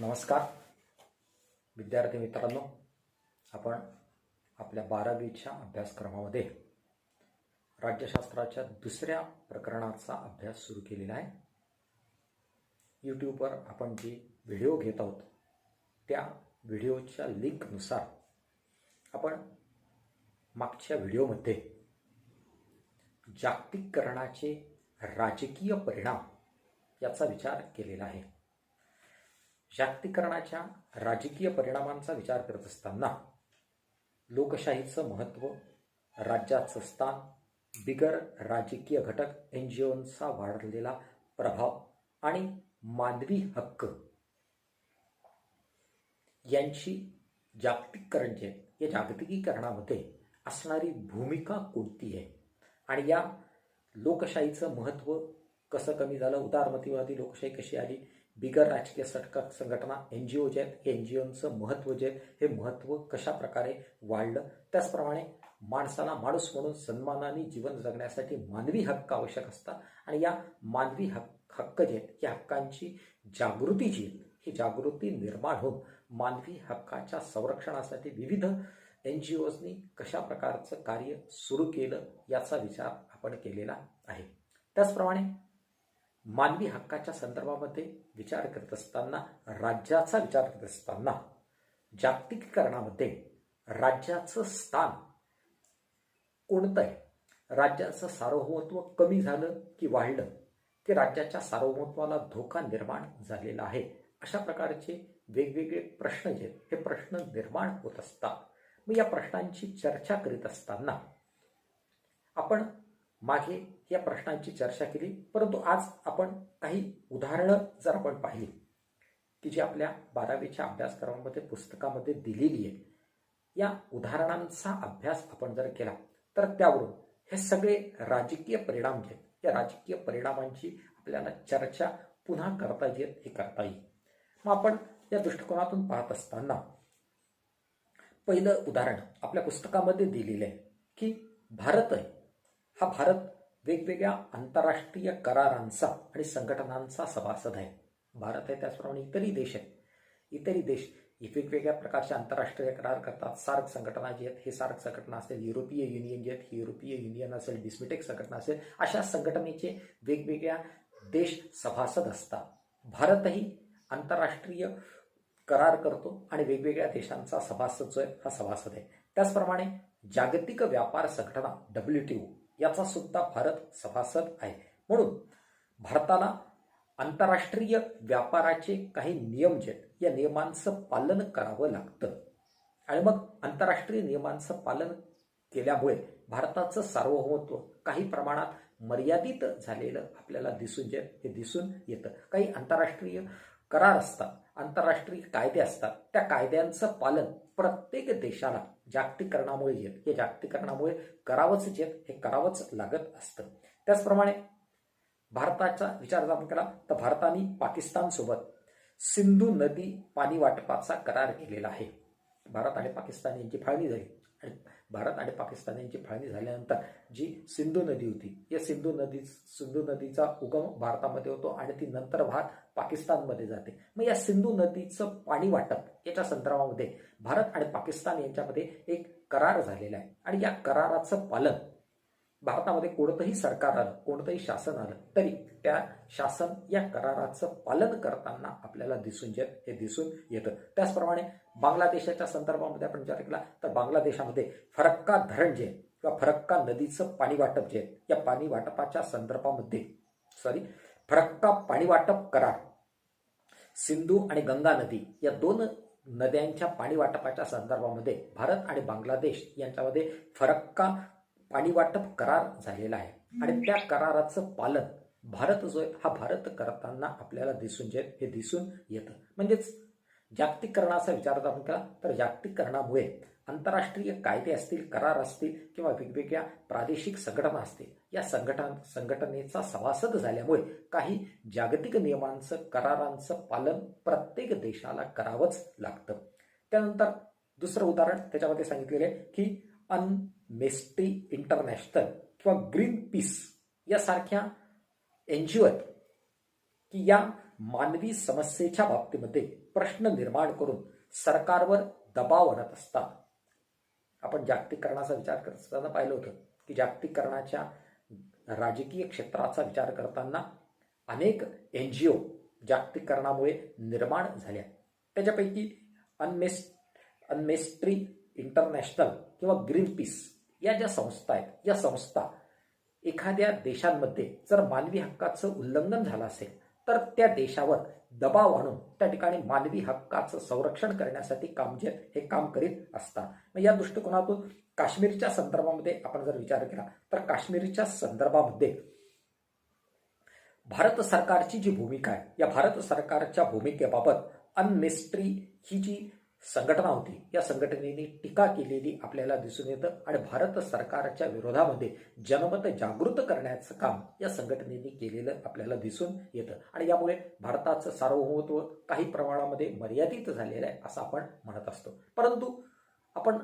नमस्कार विद्यार्थी मित्रांनो, आपण आपल्या 12वीच्या अभ्यासक्रमामध्ये राज्यशास्त्राच्या दुसऱ्या प्रकरणाचा अभ्यास सुरू केलेला आहे. यूट्यूबवर आपण जी व्हिडिओ घेत आहोत त्या व्हिडिओच्या लिंकनुसार आपण मागच्या व्हिडिओमध्ये जागतिकीकरणाचे राजकीय परिणाम याचा विचार केलेला आहे. जागतिकीकरणाच्या राजकीय परिणामांचा विचार करत असताना लोकशाहीचं महत्त्व, राज्याचं स्थान, बिगर राजकीय घटक NGOंचा वाढलेला प्रभाव आणि मानवी हक्क यांची या जागतिकीकरणामध्ये असणारी भूमिका कोणती आहे आणि या लोकशाहीचं महत्त्व कसं कमी झालं, उदारमतीवादी लोकशाही कशी आली, बिगर राजकीय संघटना NGO जे आहेत हे NGOंचं महत्त्व जे आहे हे महत्त्व कशा प्रकारे वाढलं, त्याचप्रमाणे माणसाला माणूस म्हणून सन्मानाने जीवन जगण्यासाठी मानवी हक्क आवश्यक असतात आणि या मानवी हक्क जे आहेत या हक्कांची जागृती जी आहे ही जागृती निर्माण होऊन मानवी हक्काच्या संरक्षणासाठी विविध NGOsनी कशा प्रकारचं कार्य सुरू केलं याचा विचार आपण केलेला आहे. त्याचप्रमाणे मानवी हक्काच्या संदर्भामध्ये विचार करत असताना, राज्याचा विचार करत असताना जागतिकीकरणामध्ये राज्याचं स्थान कोणतं आहे, राज्याचं सार्वभौमत्व कमी झालं की वाढलं, की राज्याच्या सार्वभौमत्वाला धोका निर्माण झालेला आहे, अशा प्रकारचे वेगवेगळे प्रश्न जे आहेत हे प्रश्न निर्माण होत असतात. मग या प्रश्नांची चर्चा करीत असताना आपण मागे या प्रश्नांची चर्चा केली, परंतु आज आपण काही उदाहरणं जर आपण पाहिली की जी आपल्या 12वीच्या अभ्यासक्रमामध्ये पुस्तकामध्ये दिलेली आहे, या उदाहरणांचा अभ्यास आपण जर केला तर त्यावरून हे सगळे राजकीय परिणाम जे आहेत या राजकीय परिणामांची आपल्याला चर्चा पुन्हा करता येईल हे करता येईल. मग आपण या दृष्टिकोनातून पाहत असताना पहिलं उदाहरण आपल्या पुस्तकामध्ये दिलेलं आहे की भारत आहे, हा भारत वेगवेगळ्या आंतरराष्ट्रीय करारांचा आणि संघटनांचा सभासद आहे. भारत आहे, त्याचप्रमाणे इतरही देश आहेत. इतरही देश वेगवेगळ्या प्रकारचे आंतरराष्ट्रीय करार करतात. सार्क संघटना जी आहेत हे सार्क संघटना असेल, युरोपीय युनियन जे आहेत ही युरोपीय युनियन असेल, बिस्मिटेक संघटना असेल, अशा संघटनेचे वेगवेगळ्या देश सभासद असतात. भारतही आंतरराष्ट्रीय करार करतो आणि वेगवेगळ्या देशांचा सभासद जो आहे हा सभासद आहे. त्याचप्रमाणे जागतिक व्यापार संघटना WTO याचा सुद्धा भारत सभासद आहे. म्हणून भारताला आंतरराष्ट्रीय व्यापाराचे काही नियम जे आहेत या नियमांचं पालन करावं लागतं आणि मग आंतरराष्ट्रीय नियमांचं पालन केल्यामुळे भारताचं सार्वभौमत्व काही प्रमाणात मर्यादित झालेलं आपल्याला दिसून येतं. काही आंतरराष्ट्रीय करार असतात, आंतरराष्ट्रीय कायदे असतात, त्या कायद्यांचं पालन प्रत्येक देशाला जागतिकीकरणामुळे या जागतिकीकरणामुळे करावंच हे करावंच लागत असतं. त्याचप्रमाणे भारताचा विचार जर आपण केला तर भारताने पाकिस्तानसोबत सिंधू नदी पाणी वाटपाचा करार केलेला आहे. भारत आणि पाकिस्तान यांची फाळणी झाली आणि भारत आणि पाकिस्तान यांची फाळणी झाल्यानंतर जी सिंधू नदी होती या सिंधू नदीचा उगम भारतामध्ये होतो आणि ती नंतर पाकिस्तानमध्ये जाते. मग या सिंधू नदीचं पाणी वाटप याच्या संदर्भामध्ये भारत आणि पाकिस्तान यांच्यामध्ये एक करार झालेला आहे आणि या कराराचं पालन भारतामध्ये कोणतंही सरकार आलं, कोणतंही शासन आलं तरी त्या शासन या कराराचं पालन करताना आपल्याला दिसून येतं. त्याचप्रमाणे बांगलादेशाच्या संदर्भामध्ये आपण विचार केला तर बांगलादेशामध्ये फरक्का धरण जे किंवा फरक्का नदीचं पाणी वाटप जे या पाणी वाटपाच्या संदर्भामध्ये फरक्का पाणी वाटप करार सिंधू आणि गंगा नदी या दोन नद्यांच्या पाणी वाटपाच्या संदर्भामध्ये भारत आणि बांगलादेश यांच्यामध्ये फरक्का पाणी वाटप करार झालेला आहे आणि त्या कराराचं पालन भारत जो आहे हा भारत करताना आपल्याला दिसून येतं. म्हणजेच जागतिकीकरणाचा विचार जर आपण केला तर जागतिकीकरणामुळे आंतरराष्ट्रीय कायदे असतील, करार असतील किंवा वेगवेगळ्या प्रादेशिक संघटना असतील, या संघटनेचा सभासद झाल्यामुळे काही जागतिक नियमांचं, करारांचं पालन प्रत्येक देशाला करावंच लागतं. त्यानंतर दुसरं उदाहरण त्याच्यामध्ये सांगितलेलं आहे की अमनेस्टी इंटरनॅशनल किंवा ग्रीन पीस यासारख्या NGO आहेत की या मानवी समस्येच्या बाबतीमध्ये प्रश्न निर्माण करून सरकारवर दबाव आणत असतात. आपण जागतिकीकरणाचा विचार करत असताना पाहिलं होतं की जागतिकीकरणाच्या राजकीय क्षेत्राचा विचार करताना अनेक NGO जागतिकीकरणामुळे निर्माण झाल्या. त्याच्यापैकी अनमेस्ट्री इंटरनॅशनल किंवा ग्रीनपीस या ज्या संस्था आहेत, या संस्था एखाद्या देशांमध्ये जर मानवी हक्काचं उल्लंघन झालं असेल तर त्या देशावर दबाव आणून त्या ठिकाणी मानवी हक्काचं संरक्षण करण्यासाठी हे काम करीत असतात. मग या दृष्टिकोनातून काश्मीरच्या संदर्भामध्ये आपण जर विचार केला तर काश्मीरच्या संदर्भामध्ये भारत सरकारची जी भूमिका आहे, या भारत सरकारच्या भूमिकेबाबत अनमेस्ट्री ही जी संघटना होती, या संघटनेने टीका केलेली आपल्याला दिसून येतं आणि भारत सरकारच्या विरोधामध्ये जनमत जागृत करण्याचं काम या संघटनेने केलेलं आपल्याला दिसून येतं आणि यामुळे भारताचं सार्वभौमत्व काही प्रमाणामध्ये मर्यादित झालेलं आहे असं आपण म्हणत असतो. परंतु आपण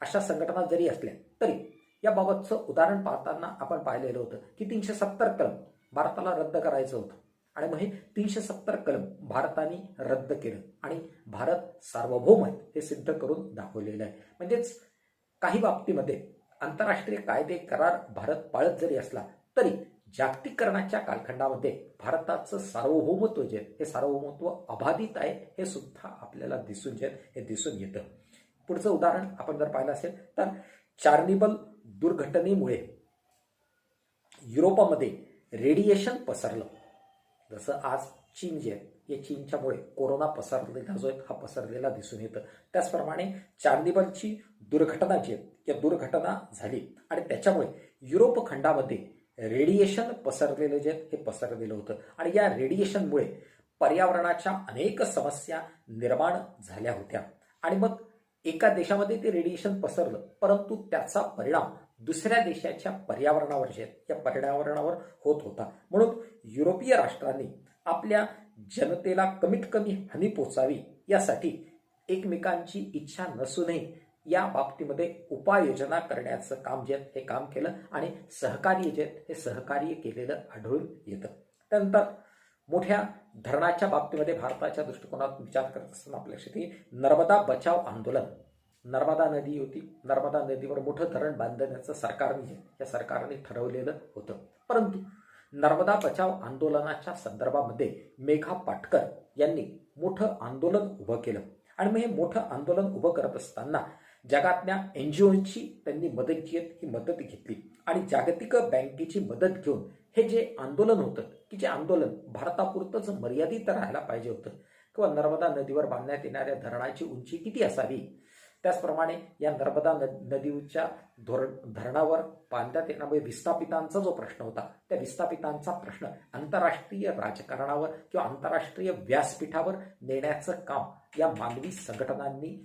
अशा संघटना जरी असल्या तरी याबाबतचं उदाहरण पाहताना आपण पाहिलेलं होतं की 370 कलम भारताला रद्द करायचं होतं आणि मग हे 370 कलम भारताने रद्द केलं आणि भारत सार्वभौम आहे हे सिद्ध करून दाखवलेलं आहे. म्हणजेच काही बाबतीमध्ये आंतरराष्ट्रीय कायदे करार भारत पाळत जरी असला तरी जागतिकीकरणाच्या कालखंडामध्ये भारताचं सार्वभौमत्व जे हे सार्वभौमत्व अबाधित आहे हे सुद्धा आपल्याला दिसून येतं. पुढचं उदाहरण आपण जर पाहिलं असेल तर चार्निबल दुर्घटनेमुळे युरोपामध्ये रेडिएशन पसरलं. जसं आज चीन जे आहे या चीनच्यामुळे कोरोना पसरलेला जो आहे हा पसरलेला दिसून येतं, त्याचप्रमाणे चार्निबलची दुर्घटना जी आहे या दुर्घटना झाली आणि त्याच्यामुळे युरोप खंडामध्ये रेडिएशन पसरलेलं जे हे पसरलेलं होतं आणि या रेडिएशनमुळे पर्यावरणाच्या अनेक समस्या निर्माण झाल्या होत्या आणि मग एका देशामध्ये ते रेडिएशन पसरलं परंतु त्याचा परिणाम दुसऱ्या देशाच्या पर्यावरणावर जे या पर्यावरणावर होत होता. म्हणून युरोपीय राष्ट्रांनी आपल्या जनतेला कमीत कमी हानी पोचावी यासाठी एकमेकांची इच्छा नसूनही या बाबतीमध्ये उपाययोजना करण्याचं काम जे हे काम केलं आणि सहकार्य जे हे सहकार्य केलेलं आढळून येतं. त्यानंतर मोठ्या धरणाच्या बाबतीमध्ये भारताच्या दृष्टिकोनातून विचार करत असताना आपल्या लक्षात नर्मदा बचाव आंदोलन. नर्मदा नदी होती, नर्मदा नदीवर मोठं धरण बांधण्याचं सरकारने ठरवलेलं होतं. परंतु नर्मदा बचाव आंदोलनाच्या संदर्भामध्ये मेघा पाटकर यांनी मोठं आंदोलन उभं केलं आणि मग हे मोठं आंदोलन उभं करत असताना जगातल्या NGOची त्यांनी मदत घेतली आणि जागतिक बँकेची मदत घेऊन हे जे आंदोलन होतं की जे आंदोलन भारतापुरतंच मर्यादित राहायला पाहिजे होतं किंवा नर्मदा नदीवर बांधण्यात येणाऱ्या धरणाची उंची किती असावी, त्याचप्रमाणे या नर्मदा नदीच्या धरणावर बांधण्यात येणारे विस्थापितांचा जो प्रश्न होता त्या विस्थापितांचा प्रश्न आंतरराष्ट्रीय राजकारणावर किंवा आंतरराष्ट्रीय व्यासपीठावर नेण्याचं काम या मानवी संघटनांनी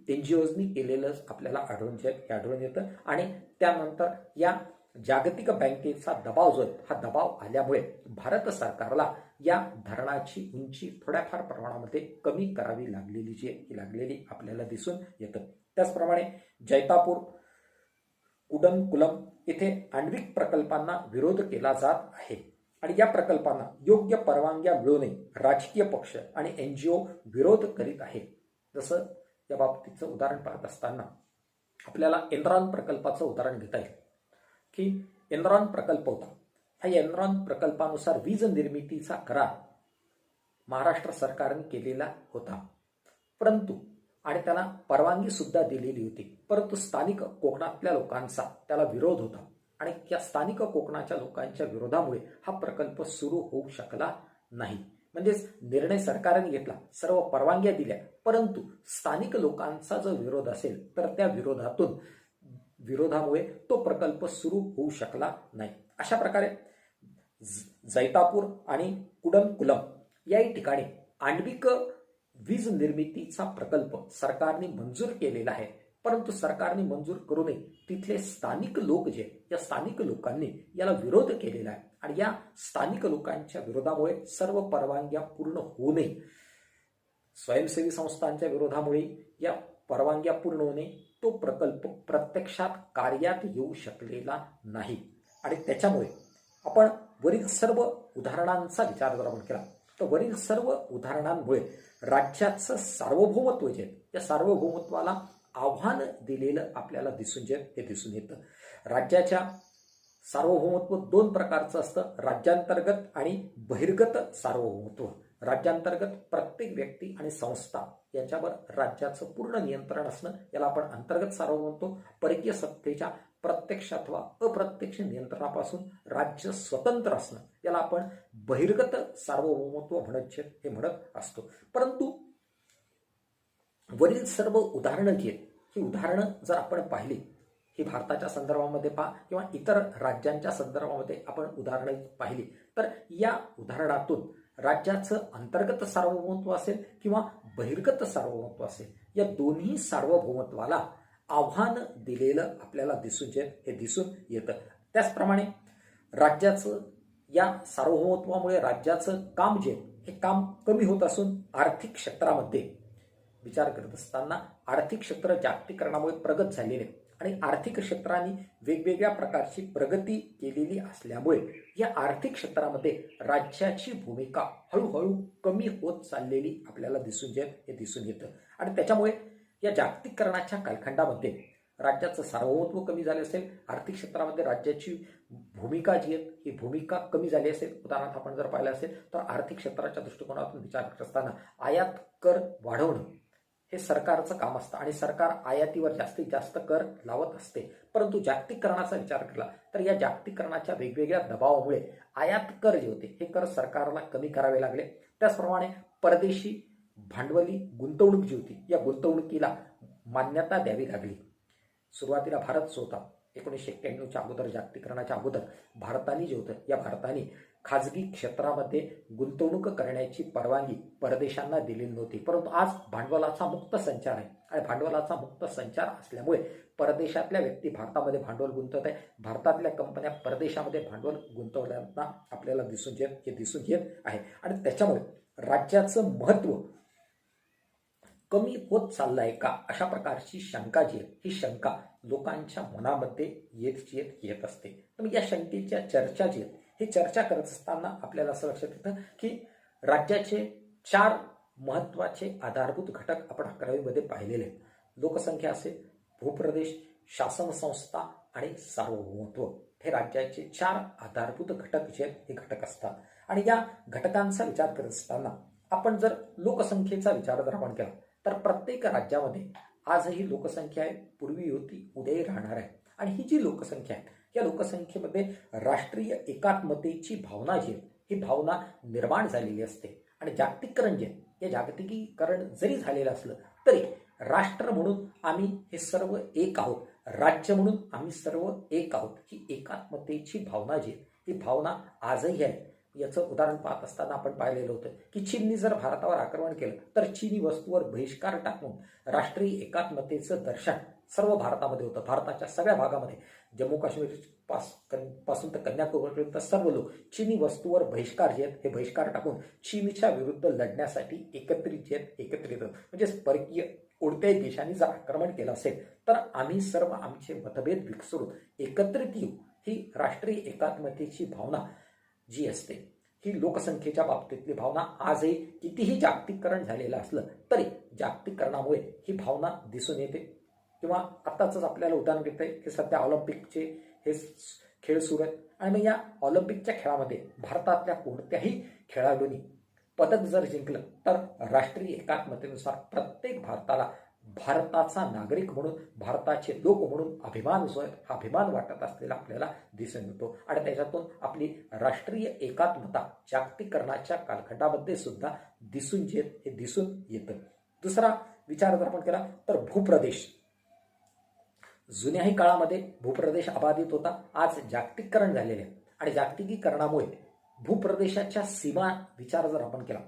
NGOजनी केलेलं आपल्याला आढळून येतं आणि त्यानंतर या जागतिक बँकेचा दबाव जो आहे हा दबाव आल्यामुळे भारत सरकारला या धरणाची उंची थोड्याफार प्रमाणामध्ये कमी करावी लागलेली आपल्याला दिसून येतं. त्याचप्रमाणे जैतापूर कुडनकुलम येथे आण्विक प्रकल्पांना विरोध केला जात आहे आणि या प्रकल्पांना योग्य परवानग्या मिळू नये राजकीय पक्ष आणि NGO विरोध करीत आहे. जसं या बाबतीचं उदाहरण पाहत असताना आपल्याला एनरॉन प्रकल्पाचं उदाहरण घेता येईल की एनरॉन प्रकल्प होता. हा एनरॉन प्रकल्पानुसार वीज निर्मितीचा करार महाराष्ट्र सरकारने केलेला होता परंतु आणि त्याला परवानगी सुद्धा दिलेली होती, परंतु स्थानिक कोकणातल्या लोकांचा त्याला विरोध होता आणि या स्थानिक कोकणाच्या लोकांच्या विरोधामुळे हा प्रकल्प सुरू होऊ शकला नाही. म्हणजेच निर्णय सरकारने घेतला, सर्व परवानग्या दिल्या, परंतु स्थानिक लोकांचा जो विरोध असेल तर त्या विरोधामुळे तो प्रकल्प सुरू होऊ शकला नाही. अशा प्रकारे जैतापूर आणि कुडनकुलम या ठिकाणी आण्विक वीज निर्मितीचा प्रकल्प सरकारने मंजूर केलेला आहे, परंतु सरकारने मंजूर करू नये तिथले स्थानिक लोक जे या स्थानिक लोकांनी याला विरोध केलेला आहे आणि या स्थानिक लोकांच्या विरोधामुळे सर्व परवानग्या पूर्ण होऊ नये, स्वयंसेवी संस्थांच्या विरोधामुळे या परवानग्या पूर्ण होणे तो प्रकल्प प्रत्यक्षात कार्यात येऊ शकलेला नाही आणि त्याच्यामुळे आपण वरील सर्व उदाहरणांचा विचार जर आपण केला तर वरील सर्व उदाहरणांमुळे राज्याचं सार्वभौमत्व जे आहे त्या सार्वभौमत्वाला आव्हान दिलेलं आपल्याला दिसून येतं. राज्याच्या सार्वभौमत्व दोन प्रकारचं असतं, राज्यांतर्गत आणि बहिर्गत सार्वभौमत्व. राज्यांतर्गत प्रत्येक व्यक्ती आणि संस्था याच्यावर राज्याचं पूर्ण नियंत्रण असणं याला आपण अंतर्गत सार्वभौमत्व. परकीय सत्तेच्या प्रत्यक्ष अथवा अप्रत्यक्ष नियंत्रणापासून राज्य स्वतंत्र असणं याला आपण बहिर्गत सार्वभौमत्व म्हणत असतो. परंतु वरील सर्व उदाहरणं जी आहेत ही उदाहरणं जर आपण पाहिली, ही भारताच्या संदर्भामध्ये पहा किंवा इतर राज्यांच्या संदर्भामध्ये आपण उदाहरणं पाहिली, तर या उदाहरणातून राज्याचं अंतर्गत सार्वभौमत्व असेल किंवा बहिर्गत सार्वभौमत्व असेल, या दोन्ही सार्वभौमत्वाला आव्हान दिलेलं आपल्याला दिसून येतं. त्याचप्रमाणे राज्याचं या सार्वभौमत्वामुळे राज्याचं काम जे हे काम कमी होत असून आर्थिक क्षेत्रामध्ये विचार करत असताना आर्थिक क्षेत्र जागतिकीकरणामुळे प्रगत झालेले आणि आर्थिक क्षेत्रांनी वेगवेगळ्या प्रकारची प्रगती केलेली असल्यामुळे या आर्थिक क्षेत्रामध्ये राज्याची भूमिका हळूहळू कमी होत चाललेली आपल्याला दिसून येतं. आणि त्याच्यामुळे या जागतिकीकरणाच्या कालखंडामध्ये राज्याचं सार्वभौमत्व कमी झाले असेल, आर्थिक क्षेत्रामध्ये राज्याची भूमिका जी आहे ही भूमिका कमी झाली असेल. उदाहरणार्थ आपण जर पाहिलं असेल तर आर्थिक क्षेत्राच्या दृष्टिकोनातून विचार करत असताना आयात कर वाढवणं हे सरकारचं काम असतं आणि सरकार आयातीवर जास्तीत जास्त कर लावत असते. परंतु जागतिकीकरणाचा विचार केला तर या जागतिकीकरणाच्या वेगवेगळ्या दबावामुळे आयात कर जे होते हे कर सरकारला कमी करावे लागले. त्याचप्रमाणे परदेशी भांडवली गुंतवणूक जी होती या गुंतवणुकीला मान्यता द्यावी लागली. सुरुवातीला भारत होता 1991च्या अगोदर, जागतिकीकरणाच्या अगोदर भारताने जे होतं या भारताने खाजगी क्षेत्रामध्ये गुंतवणूक करण्याची परवानगी परदेशांना दिलेली नव्हती. परंतु आज भांडवलाचा मुक्त संचार आहे आणि भांडवलाचा मुक्त संचार असल्यामुळे परदेशातल्या व्यक्ती भारतामध्ये भांडवल गुंतवत आहे, भारतातल्या कंपन्या परदेशामध्ये भांडवल गुंतवल्याना आपल्याला दिसून येत आहे. आणि त्याच्यामुळे राज्याचं महत्त्व कमी होत चाललं आहे का, अशा प्रकारची शंका जी आहे ही शंका लोकांच्या मनामध्ये येत असते. तर या शंकेच्या चर्चा जी आहेत ही चर्चा करत असताना आपल्याला असं लक्षात येतं की राज्याचे 4 महत्त्वाचे आधारभूत घटक आपण 11वीमध्ये पाहिलेले आहेत. लोकसंख्या असेल, भूप्रदेश, शासन संस्था आणि सार्वभौमत्व हे राज्याचे 4 आधारभूत घटक जे आहेत हे घटक असतात. आणि या घटकांचा विचार करत असताना आपण जर लोकसंख्येचा विचार जर आपण केला तर प्रत्येक राज्यामध्ये आजही लोकसंख्या आहे, पूर्वी होती, उद्याही राहणार आहे. आणि ही जी लोकसंख्या आहे या लोकसंख्येमध्ये राष्ट्रीय एकात्मतेची भावना जी आहे ही भावना निर्माण झालेली असते. आणि जागतिकीकरण जे या जागतिकीकरण जरी झालेलं असलं तरी राष्ट्र म्हणून आम्ही हे सर्व एक आहोत, राज्य म्हणून आम्ही सर्व एक आहोत, ही एकात्मतेची भावना जी आहे ही भावना आजही आहे. याचं उदाहरण पाहत असताना आपण पाहिलेलं होतं की चीनने जर भारतावर आक्रमण केलं तर चीनी वस्तूवर बहिष्कार टाकून राष्ट्रीय एकात्मतेचं दर्शन सर्व भारतामध्ये होतं. भारताच्या सगळ्या भागामध्ये जम्मू काश्मीर पासून तर कन्याकुमारीपर्यंत सर्व लोक चीनी वस्तूवर बहिष्कार जे आहेत हे बहिष्कार टाकून चीनच्या विरुद्ध लढण्यासाठी एकत्रित म्हणजे परकीय कोणत्याही देशाने जर आक्रमण केलं असेल तर आम्ही सर्व आमचे मतभेद विसरून एकत्रित येऊ, ही राष्ट्रीय एकात्मतेची भावना जी असते ही लोकसंख्येच्या बाबतीतली भावना आजही कितीही जागतिकीकरण झालेलं असलं तरी जागतिकीकरणामुळे ही भावना दिसून येते. किंवा आत्ताच आपल्याला उदाहरण घेता येईल की सध्या ऑलिम्पिकचे हे खेळ सुरू आहेत आणि मग या ऑलिम्पिकच्या खेळामध्ये भारतातल्या कोणत्याही खेळाडूंनी पदक जर जिंकलं तर राष्ट्रीय एकात्मतेनुसार प्रत्येक भारताला भारताचा नागरिक म्हणून, भारताचे लोक म्हणून अभिमान जो आहे हा अभिमान वाटत असलेला आपल्याला दिसून येतो. आणि त्याच्यातून आपली राष्ट्रीय एकात्मता जागतिकीकरणाच्या कालखंडामध्ये सुद्धा दिसून येतं. दुसरा विचार जर आपण केला तर भूप्रदेश. जुन्याही काळामध्ये भूप्रदेश अबाधित होता, आज जागतिकीकरण झालेले आहे आणि जागतिकीकरणामुळे भूप्रदेशाच्या सीमा विचार जर आपण केला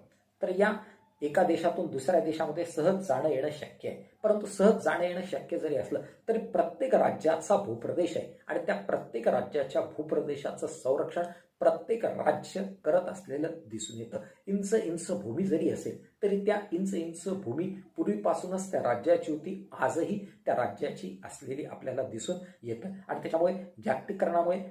तर या एका देशातून दुसऱ्या देशामध्ये सहज जाणं येणं शक्य आहे. परंतु सहज जाणं येणं शक्य जरी असलं तरी प्रत्येक राज्याचा भूप्रदेश आहे आणि त्या प्रत्येक राज्याच्या भूप्रदेशाचं संरक्षण प्रत्येक राज्य करत असलेलं दिसून येतं. इंच भूमी जरी असेल तरी त्या इंच भूमी पूर्वीपासूनच त्या राज्याची होती, आजही त्या राज्याची असलेली आपल्याला दिसून येतं. आणि त्याच्यामुळे जागतिकीकरणामुळे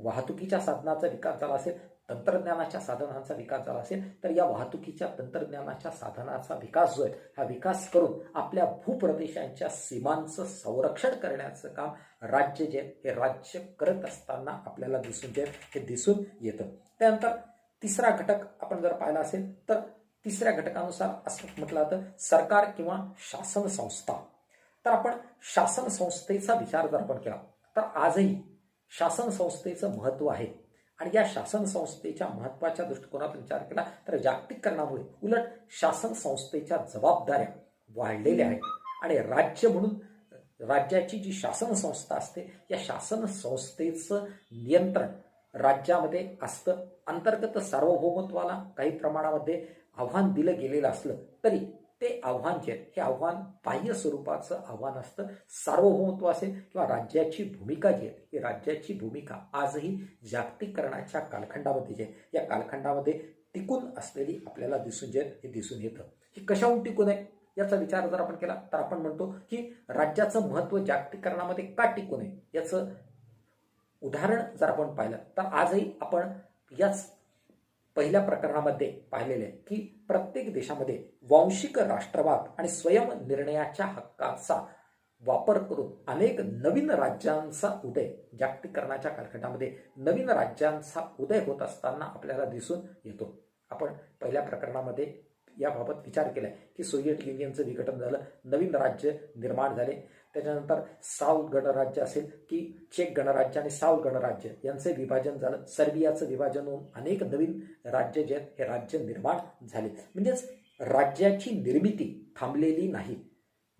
वाहतुकीच्या साधनाचा विकास झाला असेल तंत्रज्ञानाच्या साधनांचा विकास झाला असेल तर या वाहतुकीच्या तंत्रज्ञानाच्या साधनाचा विकास जो आहे हा विकास करून आपल्या भूप्रदेशांच्या सीमांचं संरक्षण करण्याचं काम राज्य जे हे राज्य करत असताना आपल्याला दिसून येतं. त्यानंतर तिसरा घटक आपण जर पाहिला असेल तर तिसऱ्या घटकानुसार असं म्हटलं जातं सरकार किंवा शासन संस्था. तर आपण शासन संस्थेचा विचार जर आपण केला तर आजही शासन संस्थेचं महत्त्व आहे. आणि या शासन संस्थेच्या महत्त्वाच्या दृष्टिकोनातून विचार केला तर जागतिकीकरणामुळे उलट शासन संस्थेच्या जबाबदाऱ्या वाढलेल्या आहेत. आणि राज्य म्हणून राज्याची जी शासन संस्था असते या शासन संस्थेचं नियंत्रण राज्यामध्ये असतं. अंतर्गत सार्वभौमत्वाला काही प्रमाणामध्ये आव्हान दिलं गेलेलं असलं तरी ते आव्हान जे हे आव्हान बाह्य स्वरूपाचं आव्हान असतं. सार्वभौमत्व असेल किंवा राज्याची भूमिका जी आहे ही राज्याची भूमिका आजही जागतिकीकरणाच्या कालखंडामध्ये जे या कालखंडामध्ये टिकून असलेली आपल्याला दिसून येतं. ही कशाहून टिकून आहे याचा विचार जर आपण केला तर आपण म्हणतो की राज्याचं महत्त्व जागतिकीकरणामध्ये का टिकून आहे याचं उदाहरण जर आपण पाहिलं तर आजही आपण याच पहिल्या प्रकरणामध्ये पाहिलेले आहे की प्रत्येक देशामध्ये वांशिक राष्ट्रवाद आणि स्वयंनिर्णयाच्या हक्काचा वापर करून अनेक नवीन राज्यांचा उदय जागतिकीकरणाच्या कालखंडामध्ये नवीन राज्यांचा उदय होत असताना आपल्याला दिसून येतो. आपण पहिल्या प्रकरणामध्ये याबाबत विचार केलाय की सोव्हिएट युनियनचं विघटन झालं, नवीन राज्य निर्माण झाले. त्याच्यानंतर साऊथ गणराज्य असेल की चेक गणराज्य आणि साऊथ गणराज्य यांचे विभाजन झालं, सर्बियाचं विभाजन होऊन अनेक नवीन राज्य जे आहेत हे राज्य निर्माण झाले. म्हणजेच राज्याची निर्मिती थांबलेली नाही.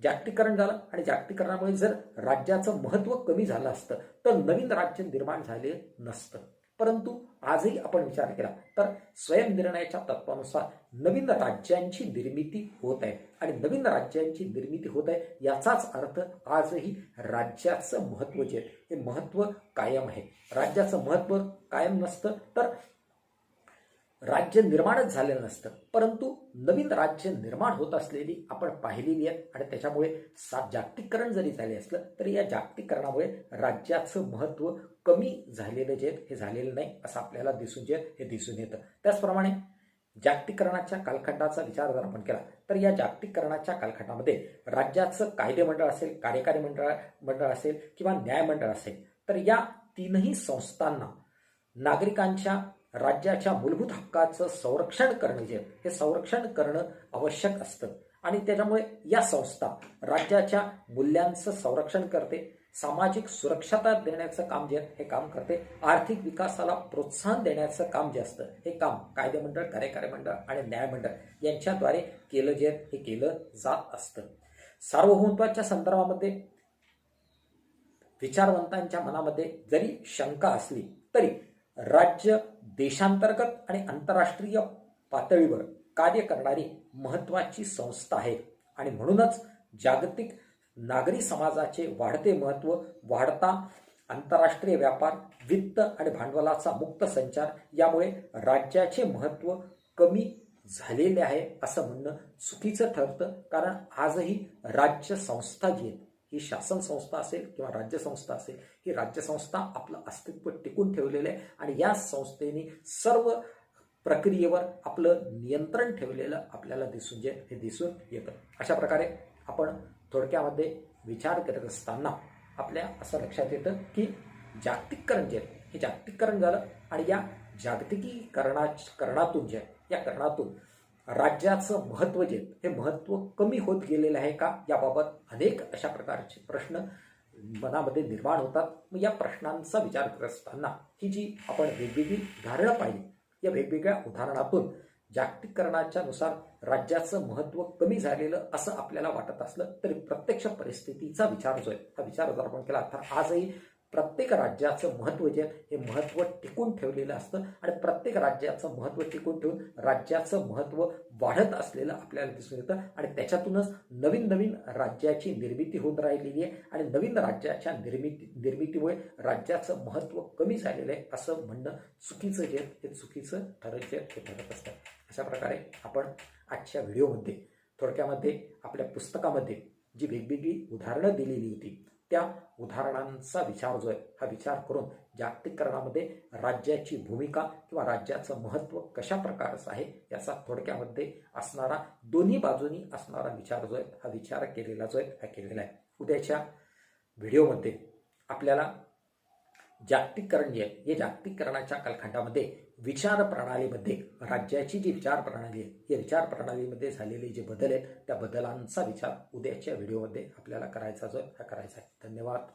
जागतिकीकरण झालं आणि जागतिकीकरणामुळे जर राज्याचं महत्त्व कमी झालं असतं तर नवीन राज्य निर्माण झाले नसतं. परंतु आजही आपण विचार केला तर स्वयंनिर्णयाच्या तत्वानुसार नवीन राज्यांची निर्मिती होत आहे. आणि नवीन राज्यांची निर्मिती होत आहे याचाच अर्थ आजही राज्याचं महत्त्व जे आहे हे महत्त्व कायम आहे. राज्याचं महत्त्व कायम नसतं तर राज्य निर्माणच झालेलं नसतं. परंतु नवीन राज्य निर्माण होत असलेली आपण पाहिलेली आहे. आणि त्याच्यामुळे जागतिकीकरण जरी झाले असलं तरी या जागतिकीकरणामुळे राज्याचं महत्त्व कमी झालेलं जे हे झालेलं नाही असं आपल्याला दिसून येतं. त्याचप्रमाणे जागतिकीकरणाच्या कालखंडाचा विचार जर आपण केला तर या जागतिकीकरणाच्या कालखंडामध्ये राज्याचं कायदेमंडळ असेल, कार्यकारी मंडळ असेल किंवा न्यायमंडळ असेल तर या तीनही संस्थांना नागरिकांच्या राज्याच्या मूलभूत हक्काचं संरक्षण करणं जे हे संरक्षण करणं आवश्यक असतं. आणि त्याच्यामुळे या संस्था राज्याच्या मूल्यांचं संरक्षण करते, सामाजिक सुरक्षता देण्याचं काम जे हे काम करते, आर्थिक विकासाला प्रोत्साहन देण्याचं काम जे असतं हे काम कायदेमंडळ, कार्यकारी मंडळ आणि न्यायमंडळ यांच्याद्वारे केलं जात असतं. सार्वभौमत्वाच्या संदर्भामध्ये विचारवंतांच्या मनामध्ये जरी शंका असली तरी राज्य देशांतर्गत आणि आंतरराष्ट्रीय पातळीवर कार्य करणारी महत्त्वाची संस्था आहे. आणि म्हणूनच जागतिक नागरी समाजाचे वाढते महत्त्व, वाढता आंतरराष्ट्रीय व्यापार, वित्त आणि भांडवलाचा मुक्त संचार यामुळे राज्याचे महत्त्व कमी झालेले आहे असं म्हणणं चुकीचं ठरतं. कारण आजही राज्य संस्था जी आहे ही शासन संस्था असेल किंवा राज्य संस्था असेल ही राज्य संस्था आपलं अस्तित्व टिकून ठेवलेलं आहे. आणि या संस्थेने सर्व प्रक्रियेवर आपलं नियंत्रण ठेवलेलं आपल्याला दिसून येतं. अशा प्रकारे आपण थोडक्यामध्ये विचार करत असताना आपल्या असं लक्षात येतं की जागतिकीकरण जे आहे हे जागतिकीकरण झालं आणि या जागतिकीकरणातून जे आहे या करणातून राज्याचं महत्त्व जे हे महत्त्व कमी होत गेलेलं आहे का याबाबत अनेक अशा प्रकारचे प्रश्न मनामध्ये निर्माण होतात. मग या प्रश्नांचा विचार करत असताना ही जी आपण वेगवेगळी उदाहरणं पाहिली या वेगवेगळ्या उदाहरणातून जागतिकीकरणाच्या नुसार राज्याचं महत्त्व कमी झालेलं असं आपल्याला वाटत असलं तरी प्रत्यक्ष परिस्थितीचा विचार जो आहे हा विचार जर आपण केला तर आजही प्रत्येक राज्याचं महत्त्व जे हे महत्त्व टिकून ठेवलेलं असतं. आणि प्रत्येक राज्याचं महत्त्व टिकून ठेवून राज्याचं महत्त्व वाढत असलेलं आपल्याला दिसून येतं. आणि त्याच्यातूनच नवीन नवीन राज्याची निर्मिती होऊन राहिलेली आहे. आणि नवीन राज्याच्या निर्मितीमुळे राज्याचं महत्त्व कमी झालेलं आहे असं म्हणणं चुकीचं जे हे चुकीचं ठरत असतं. अशा प्रकारे आपण आजच्या व्हिडिओमध्ये थोडक्यामध्ये आपल्या पुस्तकामध्ये जी वेगवेगळी उदाहरणं दिलेली होती त्या उदाहरणांचा विचार जो आहे हा विचार करून जागतिकीकरणामध्ये राज्याची भूमिका किंवा राज्याचं महत्त्व कशा प्रकारचं आहे याचा थोडक्यामध्ये असणारा दोन्ही बाजूनी असणारा विचार जो आहे हा विचार केलेला जो आहे हा केलेला आहे. उद्याच्या व्हिडिओमध्ये आपल्याला जागतिकीकरण जे आहे हे जागतिकीकरणाच्या कालखंडामध्ये विचार प्रणालीमध्ये राज्याची जी विचार प्रणाली आहे या विचार प्रणालीमध्ये झालेले जे बदल आहेत त्या बदलांचा विचार उद्याच्या व्हिडिओमध्ये आपल्याला करायचा जो आहे हा करायचा आहे. धन्यवाद.